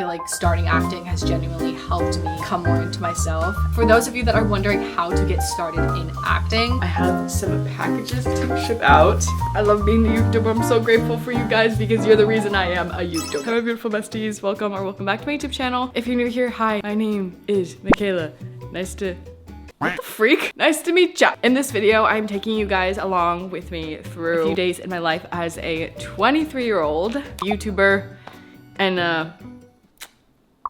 feel like starting acting has genuinely helped me come more into myself. For those of you that are wondering how to get started in acting, I have some packages to ship out. I love being a YouTuber. I'm so grateful for you guys because you're the reason I am a YouTuber. Hello beautiful besties, welcome back to my YouTube channel. If you're new here, hi, my name is Michaela. What the freak? Nice to meet ya. In this video, I'm taking you guys along with me through a few days in my life as a 23-year-old YouTuber and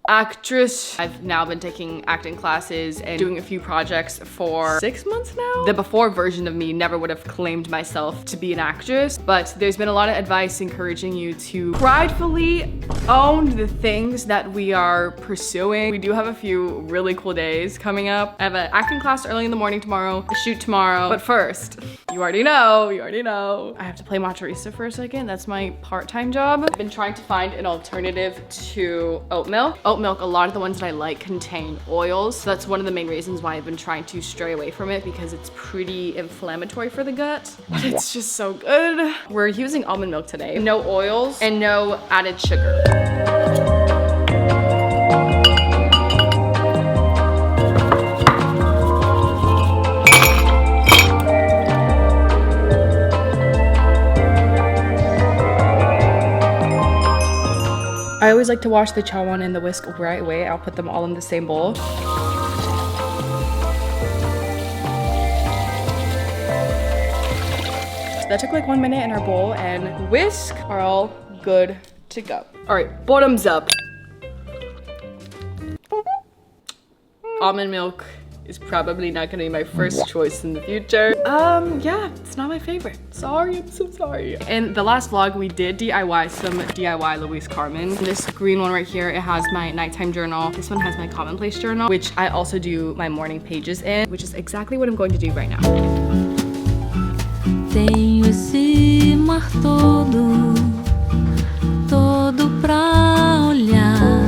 actress. I've now been taking acting classes and doing a few projects for 6 months now. The before version of me never would have claimed myself to be an actress, but there's been a lot of advice encouraging you to pridefully own the things that we are pursuing. We do have a few really cool days coming up. I have an acting class early in the morning tomorrow, a shoot tomorrow, but first, you already know. I have to play matcha for a second. That's my part-time job. I've been trying to find an alternative to oat milk. Oat milk, a lot of the ones that I like contain oils. So that's one of the main reasons why I've been trying to stray away from it, because it's pretty inflammatory for the gut. But it's just so good. We're using almond milk today. No oils and no added sugar. I always like to wash the chawan and the whisk right away. I'll put them all in the same bowl. So that took like 1 minute in our bowl, and whisk are all good to go. All right, bottoms up. Almond milk is probably not gonna be my first choice in the future. Yeah, it's not my favorite. Sorry, I'm so sorry. In the last vlog, we did DIY some DIY Louise Carmen. This green one right here, it has my nighttime journal. This one has my commonplace journal, which I also do my morning pages in, which is exactly what I'm going to do right now. Tenho esse mar todo, todo pra olhar.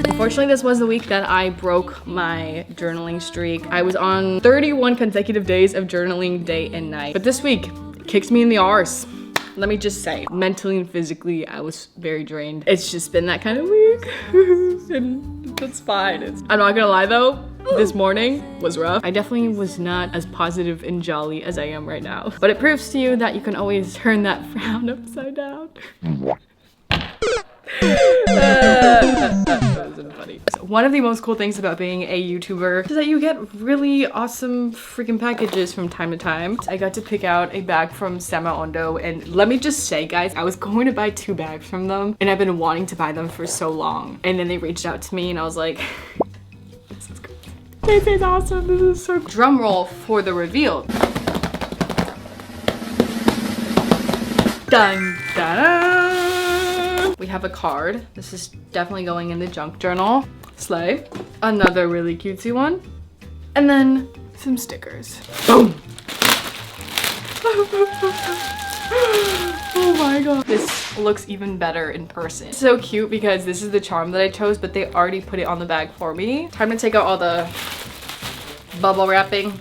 Unfortunately, this was the week that I broke my journaling streak. I was on 31 consecutive days of journaling day and night. But this week, it kicked me in the arse. Let me just say, mentally and physically, I was very drained. It's just been that kind of week. And that's fine. I'm not gonna lie though, this morning was rough. I definitely was not as positive and jolly as I am right now. But it proves to you that you can always turn that frown upside down. That wasn't funny. So one of the most cool things about being a YouTuber is that you get really awesome freaking packages from time to time. I got to pick out a bag from Sama Ondo, and let me just say guys, I was going to buy 2 bags from them and I've been wanting to buy them for so long. And then they reached out to me and I was like, this is great. This is awesome, this is so cool. Drum roll for the reveal. Dun, dun. We have a card. This is definitely going in the junk journal. Slay. Another really cutesy one. And then some stickers. Boom! Oh my god. This looks even better in person. It's so cute because this is the charm that I chose, but they already put it on the bag for me. Time to take out all the bubble wrapping.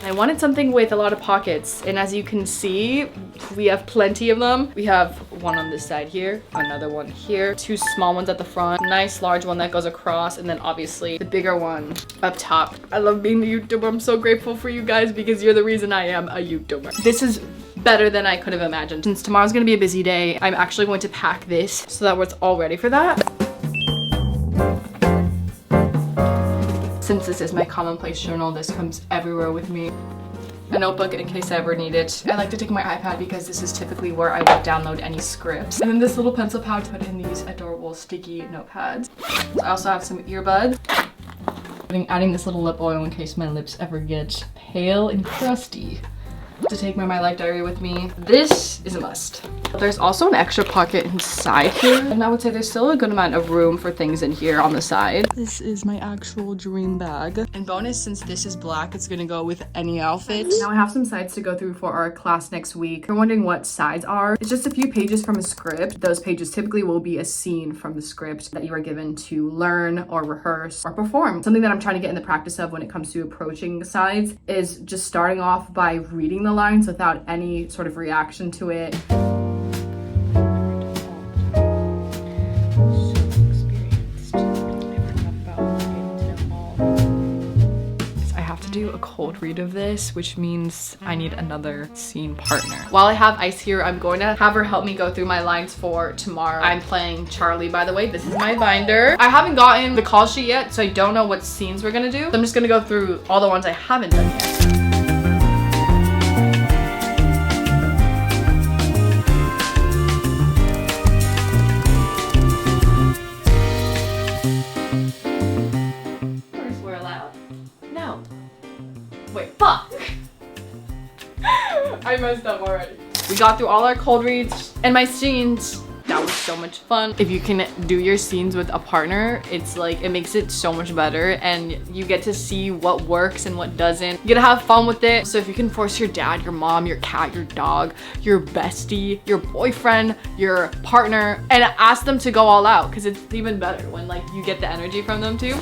I wanted something with a lot of pockets, and as you can see, we have plenty of them. We have one on this side here, another one here, 2 small ones at the front, nice large one that goes across, and then obviously the bigger one up top. I love being a YouTuber. I'm so grateful for you guys because you're the reason I am a YouTuber. This is better than I could have imagined. Since tomorrow's gonna be a busy day, I'm actually going to pack this so that it's all ready for that. Since this is my commonplace journal, this comes everywhere with me. A notebook in case I ever need it. I like to take my iPad because this is typically where I would download any scripts. And then this little pencil pad to put in these adorable sticky notepads. So I also have some earbuds. I'm adding this little lip oil in case my lips ever get pale and crusty. To take my life diary with me. This is a must. There's also an extra pocket inside here, and I would say there's still a good amount of room for things in here on the side. This is my actual dream bag. And bonus, since this is black, it's gonna go with any outfit. Now I have some sides to go through for our class next week. If you're wondering what sides are, it's just a few pages from a script. Those pages typically will be a scene from the script that you are given to learn or rehearse or perform. Something that I'm trying to get in the practice of when it comes to approaching sides is just starting off by reading the lines without any sort of reaction to it. cold read of this, which means I need another scene partner. While I have Ice here, I'm going to have her help me go through my lines for tomorrow. I'm playing Charlie, by the way. This is my binder. I haven't gotten the call sheet yet, so I don't know what scenes we're gonna do. So I'm just gonna go through all the ones I haven't done yet. We're allowed? No. Wait, fuck! I messed up already. We got through all our cold reads and my scenes. That was so much fun. If you can do your scenes with a partner, it's like, it makes it so much better and you get to see what works and what doesn't. You get to have fun with it. So if you can force your dad, your mom, your cat, your dog, your bestie, your boyfriend, your partner, and ask them to go all out, because it's even better when like you get the energy from them too.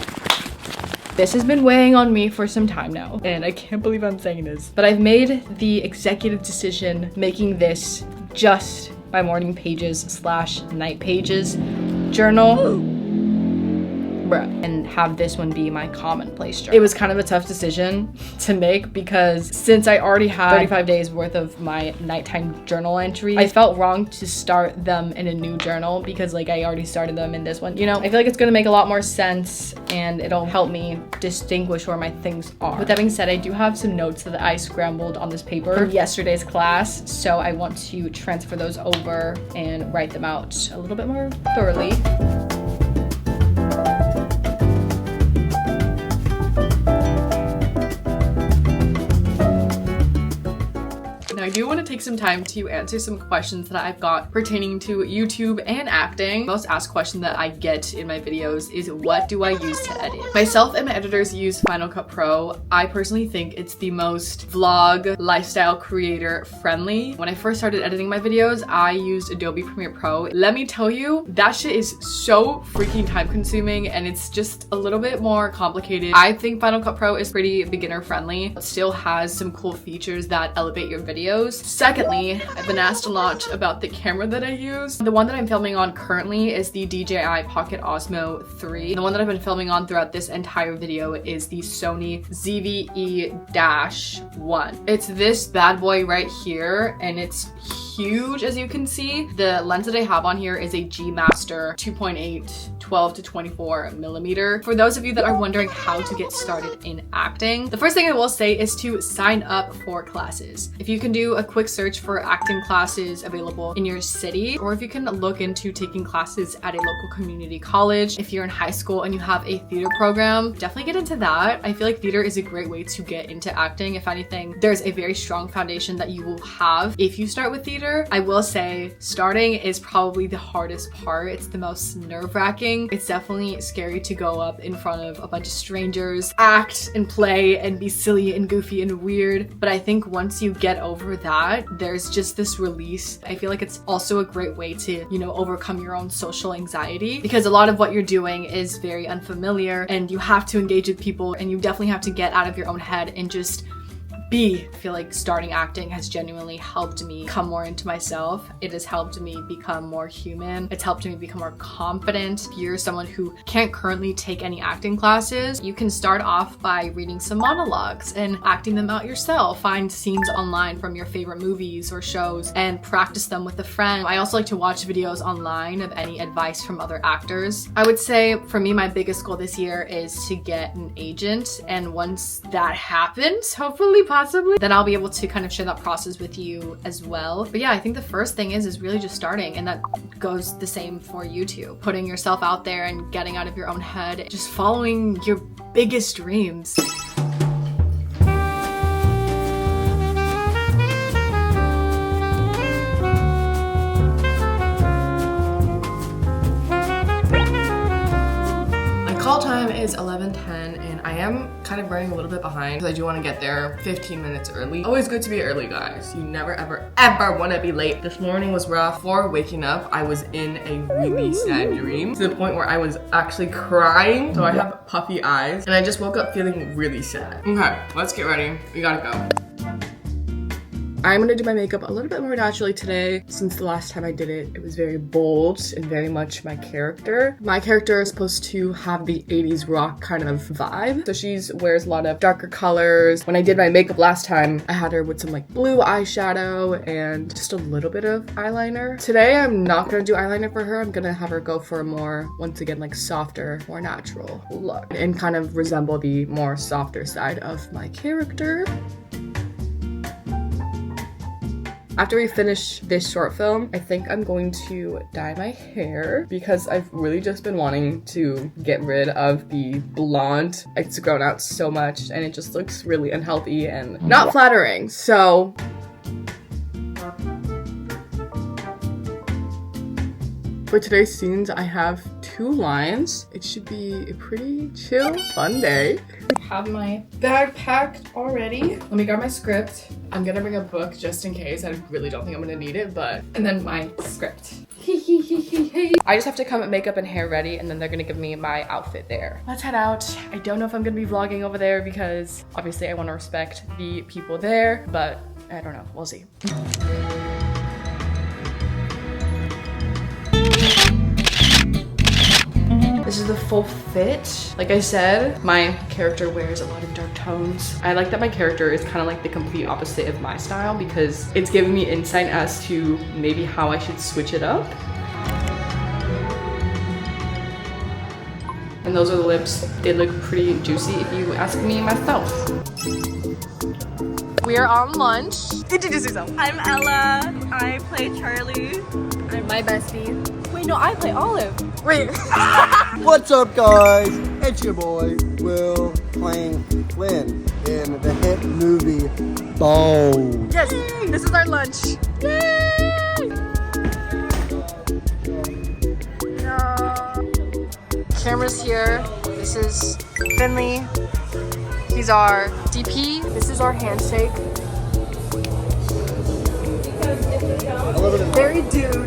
This has been weighing on me for some time now, and I can't believe I'm saying this, but I've made the executive decision making this just my morning pages / night pages journal. And have this one be my commonplace journal. It was kind of a tough decision to make because since I already had 35 days worth of my nighttime journal entries, I felt wrong to start them in a new journal because like I already started them in this one. You know, I feel like it's gonna make a lot more sense and it'll help me distinguish where my things are. With that being said, I do have some notes that I scrambled on this paper from yesterday's class, so I want to transfer those over and write them out a little bit more thoroughly. I do want to take some time to answer some questions that I've got pertaining to YouTube and acting. Most asked question that I get in my videos is, what do I use to edit? Myself and my editors use Final Cut Pro. I personally think it's the most vlog, lifestyle creator friendly. When I first started editing my videos, I used Adobe Premiere Pro. Let me tell you, that shit is so freaking time consuming and it's just a little bit more complicated. I think Final Cut Pro is pretty beginner friendly, but still has some cool features that elevate your videos. Secondly, I've been asked a lot about the camera that I use. The one that I'm filming on currently is the DJI Pocket Osmo 3. The one that I've been filming on throughout this entire video is the Sony ZV-E-1. It's this bad boy right here and it's huge, as you can see. The lens that I have on here is a G Master 2.8 12 to 24 millimeter. For those of you that are wondering how to get started in acting, the first thing I will say is to sign up for classes. If you can do a quick search for acting classes available in your city, or if you can look into taking classes at a local community college. If you're in high school and you have a theater program, definitely get into that. I feel like theater is a great way to get into acting. If anything, there's a very strong foundation that you will have if you start with theater. I will say starting is probably the hardest part. It's the most nerve-wracking. It's definitely scary to go up in front of a bunch of strangers, act and play and be silly and goofy and weird. But I think once you get over that, there's just this release. I feel like it's also a great way to, you know, overcome your own social anxiety, because a lot of what you're doing is very unfamiliar and you have to engage with people and you definitely have to get out of your own head and just be. I feel like starting acting has genuinely helped me come more into myself. It has helped me become more human. It's helped me become more confident. If you're someone who can't currently take any acting classes, you can start off by reading some monologues and acting them out yourself. Find scenes online from your favorite movies or shows and practice them with a friend. I also like to watch videos online of any advice from other actors. I would say for me, my biggest goal this year is to get an agent, and once that happens, hopefully, possibly, then I'll be able to kind of share that process with you as well. But yeah, I think the first thing is really just starting, and that goes the same for you too. Putting yourself out there and getting out of your own head, just following your biggest dreams. Call time is 11:10 and I am kind of running a little bit behind because I do want to get there 15 minutes early. Always good to be early, guys. You never ever want to be late. This morning was rough. Before waking up, I was in a really sad dream to the point where I was actually crying. So I have puffy eyes and I just woke up feeling really sad. Okay, let's get ready. We gotta go. I'm gonna do my makeup a little bit more naturally today. Since the last time I did it, it was very bold and very much my character. My character is supposed to have the 80s rock kind of vibe. So she wears a lot of darker colors. When I did my makeup last time, I had her with some like blue eyeshadow and just a little bit of eyeliner. Today, I'm not gonna do eyeliner for her. I'm gonna have her go for a more, once again, like softer, more natural look and kind of resemble the more softer side of my character. After we finish this short film, I think I'm going to dye my hair because I've really just been wanting to get rid of the blonde. It's grown out so much and it just looks really unhealthy and not flattering. So for today's scenes, I have 2 lines. It should be a pretty chill, fun day. I have my bag packed already. Let me grab my script. I'm gonna bring a book just in case. I really don't think I'm gonna need it, and then my script. I just have to come at makeup and hair ready, and then they're gonna give me my outfit there. Let's head out. I don't know if I'm gonna be vlogging over there because obviously I want to respect the people there, but I don't know. We'll see. This is the full fit. Like I said, my character wears a lot of dark tones. I like that my character is kind of like the complete opposite of my style because it's giving me insight as to maybe how I should switch it up. And those are the lips. They look pretty juicy if you ask me myself. We are on lunch. Introduce yourself. I'm Ella. I play Charlie. I'm my bestie. Wait, no, I play Olive. Wait. What's up, guys? It's your boy, Will, playing Flynn in the hit movie Bones. Yes, this is our lunch. Yay! No. Camera's here. This is Finley. He's our DP. This is our handshake. Very dude.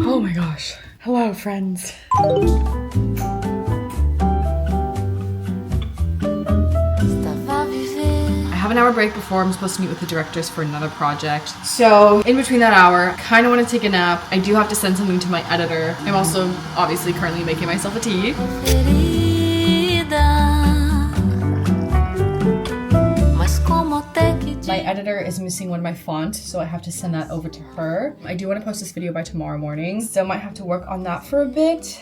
Oh my gosh. Hello, friends. I have an hour break before I'm supposed to meet with the directors for another project. So in between that hour, I kind of want to take a nap. I do have to send something to my editor. I'm also obviously currently making myself a tea. My editor is missing one of my fonts, so I have to send that over to her. I do want to post this video by tomorrow morning, so I might have to work on that for a bit.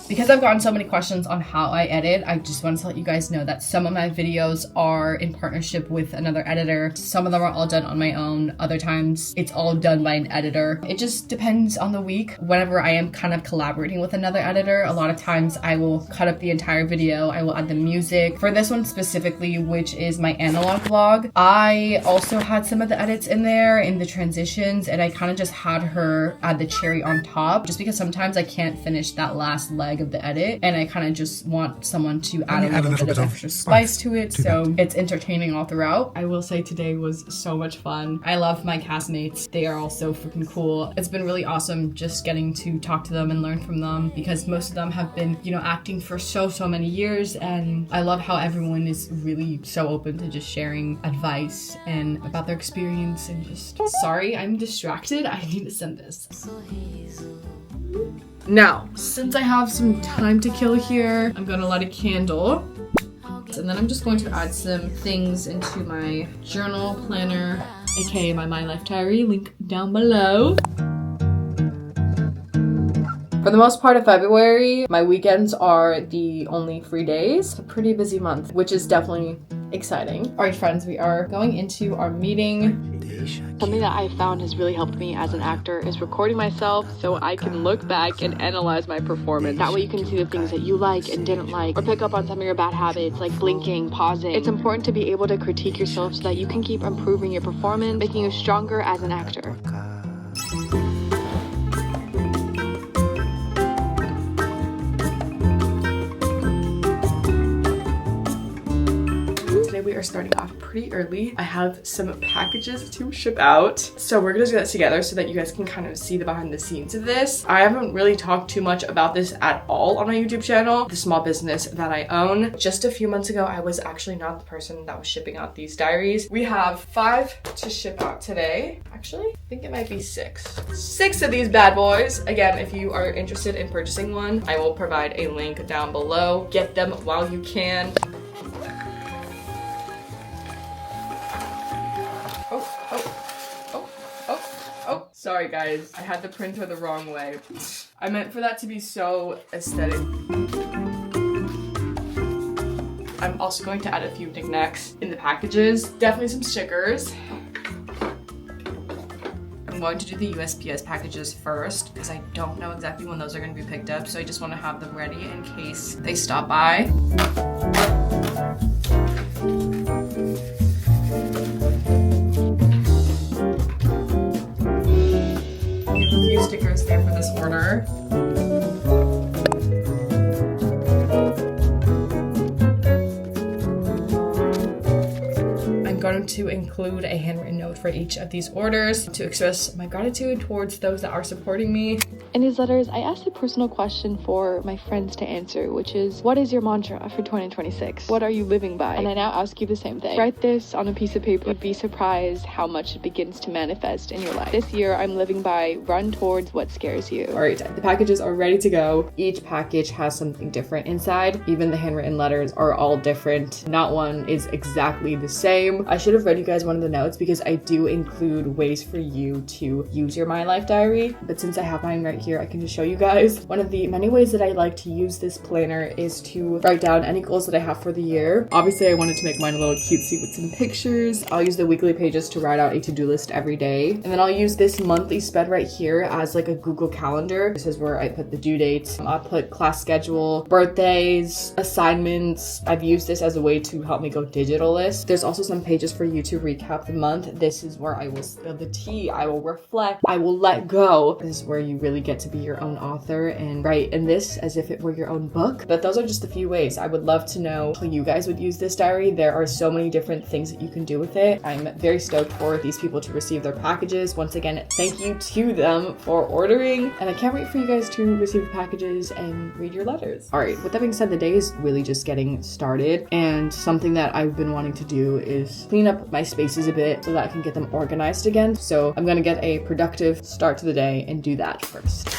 Because I've gotten so many questions on how I edit, I just want to let you guys know that some of my videos are in partnership with another editor. Some of them are all done on my own. Other times, it's all done by an editor. It just depends on the week. Whenever I am kind of collaborating with another editor, a lot of times I will cut up the entire video. I will add the music. For this one specifically, which is my analog vlog, I also had some of the edits in there in the transitions, and I kind of just had her add the cherry on top, just because sometimes I can't finish that last leg of the edit, and I kind of just want someone to add a little bit of extra spice to it, so it's entertaining all throughout. I will say today was so much fun. I love my castmates. They are all so freaking cool. It's been really awesome just getting to talk to them and learn from them, because most of them have been, you know, acting for so many years, and I love how everyone is really so open to just sharing advice and about their experience. And just, sorry, I'm distracted. I need to send this. Now, since I have some time to kill here, I'm gonna light a candle. And then I'm just going to add some things into my journal planner, aka my My Life Diary, link down below. For the most part of February, my weekends are the only free days. It's a pretty busy month, which is definitely exciting. All right, friends, we are going into our meeting. Something that I found has really helped me as an actor is recording myself so I can look back and analyze my performance. That way you can see the things that you like and didn't like, or pick up on some of your bad habits like blinking, pausing. It's important to be able to critique yourself so that you can keep improving your performance, making you stronger as an actor. Today we are starting off pretty early. I have some packages to ship out. So we're gonna do that together so that you guys can kind of see the behind the scenes of this. I haven't really talked too much about this at all on my YouTube channel, the small business that I own. Just a few months ago, I was actually not the person that was shipping out these diaries. We have 5 to ship out today. Actually, I think it might be 6. 6 of these bad boys. Again, if you are interested in purchasing one, I will provide a link down below. Get them while you can. Oh, sorry guys. I had the printer the wrong way. I meant for that to be so aesthetic. I'm also going to add a few knickknacks in the packages. Definitely some stickers. I'm going to do the USPS packages first because I don't know exactly when those are going to be picked up, so I just want to have them ready in case they stop by. A few stickers there for this order. Going to include a handwritten note for each of these orders to express my gratitude towards those that are supporting me. In these letters, I asked a personal question for my friends to answer, which is, what is your mantra for 2026? What are you living by? And I now ask you the same thing. Write this on a piece of paper. You'd be surprised how much it begins to manifest in your life. This year, I'm living by run towards what scares you. All right, the packages are ready to go. Each package has something different inside. Even the handwritten letters are all different. Not one is exactly the same. I should have read you guys one of the notes because I do include ways for you to use your My Life Diary. But since I have mine right here, I can just show you guys. One of the many ways that I like to use this planner is to write down any goals that I have for the year. Obviously, I wanted to make mine a little cutesy with some pictures. I'll use the weekly pages to write out a to-do list every day. And then I'll use this monthly spread right here as like a Google Calendar. This is where I put the due dates. I'll put class schedule, birthdays, assignments. I've used this as a way to help me go digital list. There's also some pages for you to recap the month. This is where I will spill the tea. I will reflect. I will let go. This is where you really get to be your own author and write in this as if it were your own book. But those are just a few ways. I would love to know how you guys would use this diary. There are so many different things that you can do with it. I'm very stoked for these people to receive their packages. Once again, thank you to them for ordering. And I can't wait for you guys to receive the packages and read your letters. All right, with that being said, the day is really just getting started. And something that I've been wanting to do is clean up my spaces a bit so that I can get them organized again. So I'm gonna get a productive start to the day and do that first.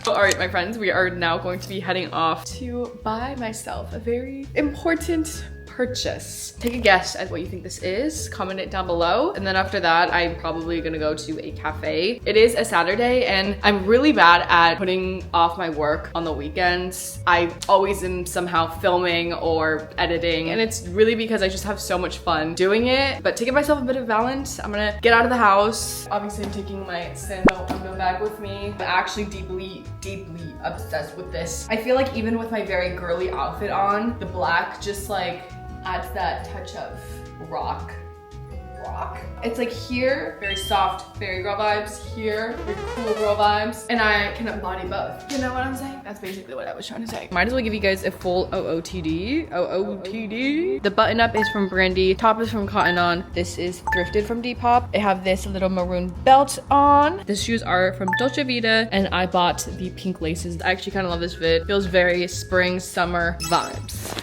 Alright, my friends, we are now going to be heading off to buy myself a very important purchase. Take a guess at what you think this is. Comment it down below. And then after that, I'm probably gonna go to a cafe. It is a Saturday and I'm really bad at putting off my work on the weekends. I always am somehow filming or editing, and it's really because I just have so much fun doing it. But to give myself a bit of balance, I'm gonna get out of the house. Obviously, I'm taking my Sando Undo bag with me. I'm actually deeply obsessed with this. I feel like even with my very girly outfit on, the black just like adds that touch of rock. It's like here, very soft fairy girl vibes. Here, very cool girl vibes. And I can embody both. You know what I'm saying? That's basically what I was trying to say. Might as well give you guys a full OOTD. The button up is from Brandy. Top is from Cotton On. This is thrifted from Depop. I have this little maroon belt on. The shoes are from Dolce Vita. And I bought the pink laces. I actually kind of love this fit. Feels very spring, summer vibes.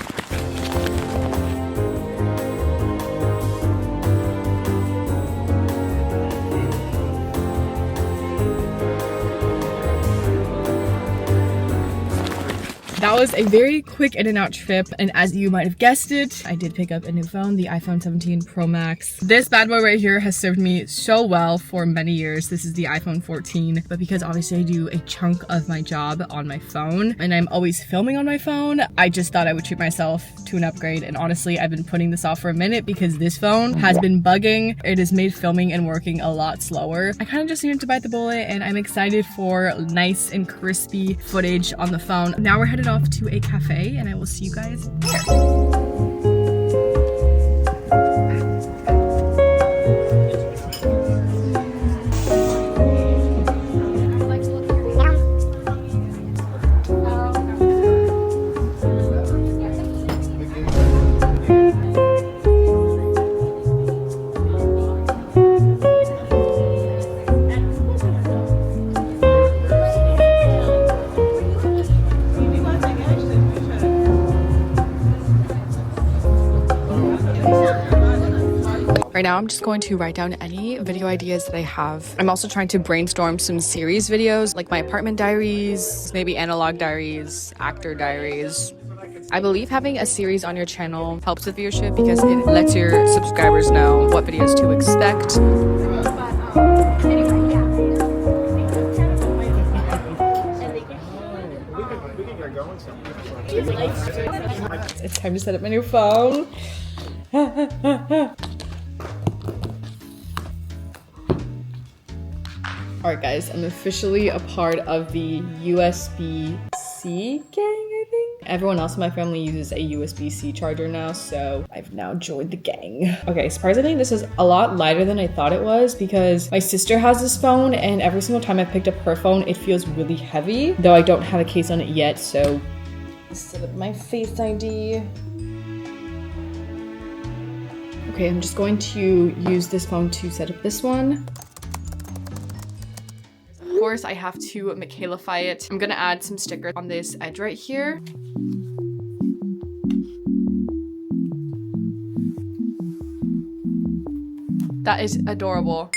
That was a very quick in and out trip, and as you might have guessed it, I did pick up a new phone, the iPhone 17 Pro Max. This bad boy right here has served me so well for many years. This is the iPhone 14, but because obviously I do a chunk of my job on my phone and I'm always filming on my phone, I just thought I would treat myself to an upgrade. And honestly, I've been putting this off for a minute because this phone has been bugging. It has made filming and working a lot slower. I kind of just needed to bite the bullet, and I'm excited for nice and crispy footage on the phone. Now we're headed off to a cafe, and I will see you guys there. Right now, I'm just going to write down any video ideas that I have. I'm also trying to brainstorm some series videos, like my apartment diaries, maybe analog diaries, actor diaries. I believe having a series on your channel helps with viewership because it lets your subscribers know what videos to expect. It's time to set up my new phone. Alright guys, I'm officially a part of the USB-C gang, I think. Everyone else in my family uses a USB-C charger now, so I've now joined the gang. Okay, surprisingly, this is a lot lighter than I thought it was because my sister has this phone, and every single time I picked up her phone, it feels really heavy, though I don't have a case on it yet, so set up my Face ID. Okay, I'm just going to use this phone to set up this one. Of course, I have to Michaelify it. I'm gonna add some stickers on this edge right here. That is adorable.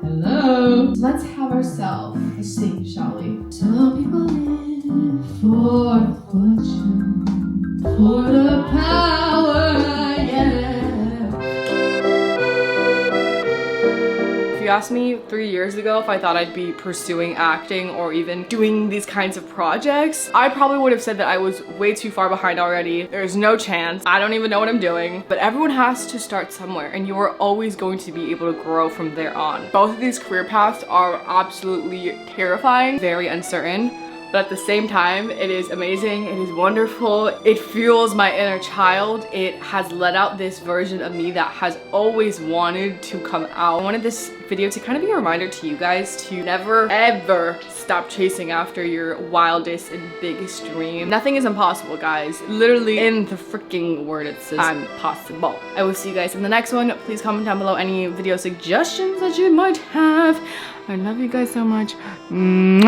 Hello. Let's have ourselves a sing, shall we? Some people live for fortune, for the power, yeah. If you asked me 3 years ago if I thought I'd be pursuing acting or even doing these kinds of projects, I probably would have said that I was way too far behind already. There's no chance. I don't even know what I'm doing. But everyone has to start somewhere, and you are always going to be able to grow from there on. Both of these career paths are absolutely terrifying, very uncertain. But at the same time, it is amazing, it is wonderful, it fuels my inner child, it has let out this version of me that has always wanted to come out. I wanted this video to kind of be a reminder to you guys to never ever stop chasing after your wildest and biggest dream. Nothing is impossible, guys. Literally in the freaking word it says I'm possible. I will see you guys in the next one. Please comment down below any video suggestions that you might have. I love you guys so much.